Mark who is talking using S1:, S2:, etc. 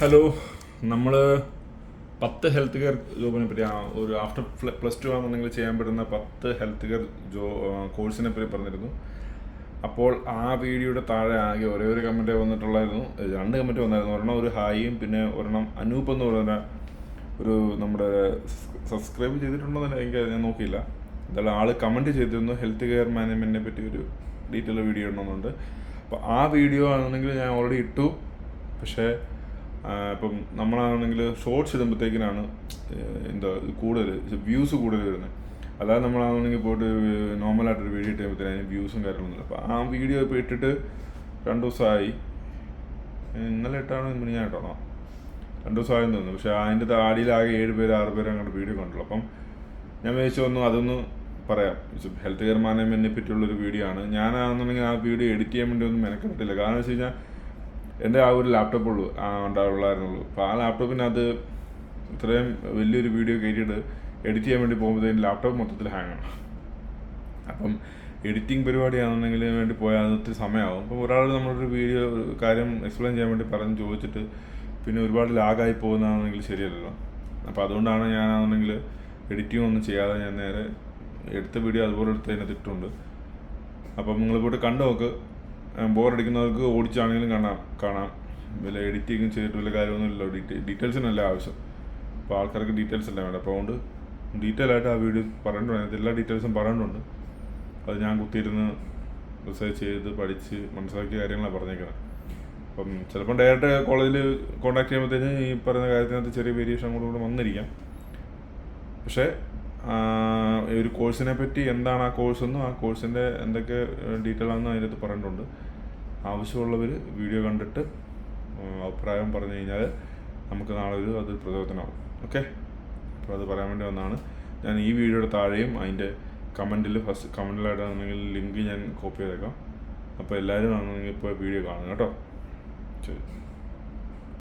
S1: Hello. നമ്മൾ 10 health care ജോബിനെ പറ്റി ഒരു ആഫ്റ്റർ +2 ആണെന്നുണ്ടെങ്കിൽ ചെയ്യാൻ പറ്റുന്ന 10 ഹെൽത്ത് കെയർ കോഴ്സിനെ പറ്റി പറഞ്ഞിരുന്നു. അപ്പോൾ ആ വീഡിയോയുടെ താഴെ ആകെ ഒരേ ഒരു കമൻറ്റേ വന്നിട്ടുള്ളായിരുന്നു. 2 കമൻറ്റ് വന്നായിരുന്നു. ഒരെണ്ണം ഒരു ഹായും പിന്നെ ഒരെണ്ണം അനൂപ് എന്ന് പറയുന്ന ഒരു നമ്മുടെ സബ്സ്ക്രൈബ് ചെയ്തിട്ടുണ്ടോ എന്ന് എനിക്ക് ഞാൻ നോക്കിയില്ല. എന്തായാലും ആൾ കമൻറ്റ് ചെയ്തിരുന്നു ഹെൽത്ത് കെയർ മാനേജ്മെൻറ്റിനെ പറ്റി ഒരു ഡീറ്റെയിൽ വീഡിയോ ഇടണമെന്നുണ്ട്. അപ്പോൾ ആ വീഡിയോ ആണെന്നുണ്ടെങ്കിൽ ഞാൻ ഓൾറെഡി ഇട്ടു. പക്ഷേ ഇപ്പം നമ്മളാണെങ്കിൽ ഷോർട്സ് ഇടുമ്പോഴത്തേക്കിനാണ് എന്താ കൂടുതൽ വ്യൂസ് കൂടുതൽ വരുന്നത്. അല്ലാതെ നമ്മളാണെങ്കിൽ പോയിട്ട് നോർമലായിട്ടൊരു വീഡിയോ ഇട്ട് കഴിയുമ്പോഴത്തേനും അതിന് വ്യൂസും കാര്യങ്ങളൊന്നുമില്ല. അപ്പോൾ ആ വീഡിയോ ഇപ്പോൾ ഇട്ടിട്ട് 2 ദിവസമായി. ഇന്നലെ ഇട്ടാണോ മിനിഞ്ഞായിട്ടാണോ 2 ദിവസമായെന്ന് തോന്നുന്നു. പക്ഷേ അതിൻ്റെ ആടിയിലാകെ 7 പേര് 6 പേര് അങ്ങോട്ട് വീഡിയോ കണ്ടുള്ളൂ. അപ്പം ഞാൻ വിചാരിച്ചു അതൊന്ന് പറയാം. ഹെൽത്ത് കെയർ മാനേജ്മെൻറ്റിനെ പറ്റിയുള്ളൊരു വീഡിയോ ആണ്. ഞാനാണെന്നുണ്ടെങ്കിൽ ആ വീഡിയോ എഡിറ്റ് ചെയ്യാൻ വേണ്ടി ഒന്നും മെനക്കെട്ടില്ല. കാരണം വെച്ച് കഴിഞ്ഞാൽ എൻ്റെ ആ ഒരു ലാപ്ടോപ്പുള്ളൂ ഉണ്ടാവുള്ളായിരുന്നുള്ളൂ. അപ്പോൾ ആ ലാപ്ടോപ്പിനകത്ത് ഇത്രയും വലിയൊരു വീഡിയോ കയറ്റിയിട്ട് എഡിറ്റ് ചെയ്യാൻ വേണ്ടി പോകുമ്പോഴത്തേക്കും ലാപ്ടോപ്പ് മൊത്തത്തിൽ ഹാങ്ങാണ്. അപ്പം എഡിറ്റിംഗ് പരിപാടിയാണെന്നുണ്ടെങ്കിൽ വേണ്ടി പോയാൽ അത് ഒത്തിരി സമയമാകും. അപ്പോൾ ഒരാൾ നമ്മളൊരു വീഡിയോ കാര്യം എക്സ്പ്ലെയിൻ ചെയ്യാൻ വേണ്ടി പറഞ്ഞ് ചോദിച്ചിട്ട് പിന്നെ ഒരുപാട് ലാഗായി പോകുന്നതാണെങ്കിൽ ശരിയല്ലല്ലോ. അപ്പോൾ അതുകൊണ്ടാണ് ഞാനാണെന്നുണ്ടെങ്കിൽ എഡിറ്റിംഗ് ഒന്നും ചെയ്യാതെ ഞാൻ നേരെ എടുത്ത വീഡിയോ അതുപോലെ എടുത്ത് അതിനകത്ത് ഇട്ടുണ്ട്. അപ്പം നിങ്ങൾ പോയിട്ട് കണ്ടു നോക്ക്. ബോറടിക്കുന്നവർക്ക് ഓടിച്ചാണെങ്കിലും കാണാം. വല്ല എഡിറ്റിങ്ങും ചെയ്തിട്ട് വല്ല കാര്യമൊന്നുമില്ലല്ലോ. ഡീറ്റെയിൽസിനല്ല ആവശ്യം. അപ്പോൾ ആൾക്കാർക്ക് ഡീറ്റെയിൽസ് എല്ലാം വേണ്ട. അപ്പോൾ അതുകൊണ്ട് ഡീറ്റെയിൽ ആയിട്ട് ആ വീഡിയോ പറഞ്ഞിട്ടുണ്ട്. അതിനകത്ത് എല്ലാ ഡീറ്റെയിൽസും പറഞ്ഞിട്ടുണ്ട്. അത് ഞാൻ കുത്തിയിരുന്ന് റിസർച്ച് ചെയ്ത് പഠിച്ച് മനസ്സിലാക്കിയ കാര്യങ്ങളാണ് പറഞ്ഞേക്കുന്നത്. അപ്പം ചിലപ്പം ഡയറക്റ്റ് കോളേജിൽ കോൺടാക്ട് ചെയ്യുമ്പോഴത്തേന് ഈ പറയുന്ന കാര്യത്തിനകത്ത് ചെറിയ വേരിയേഷൻ കൂടെ വന്നിരിക്കാം. പക്ഷേ ഒരു കോഴ്സിനെ പറ്റി എന്താണ് ആ കോഴ്സെന്നും ആ കോഴ്സിൻ്റെ എന്തൊക്കെ ഡീറ്റെയിൽ ആണെന്നും അതിനകത്ത് പറഞ്ഞിട്ടുണ്ട്. ആവശ്യമുള്ളവർ വീഡിയോ കണ്ടിട്ട് അഭിപ്രായം പറഞ്ഞു കഴിഞ്ഞാൽ നമുക്ക് നാളെ അത് പ്രചോദനമാകും. ഓക്കെ, അപ്പോൾ അത് പറയാൻ വേണ്ടി വന്നതാണ്. ഞാൻ ഈ വീഡിയോയുടെ താഴെയും അതിൻ്റെ ഫസ്റ്റ് കമൻറ്റിലായിട്ടാണെങ്കിൽ ലിങ്ക് ഞാൻ കോപ്പി ചെയ്തേക്കാം. അപ്പോൾ എല്ലാവരും ആണെങ്കിൽ ഇപ്പോൾ വീഡിയോ കാണുക കേട്ടോ. ശരി.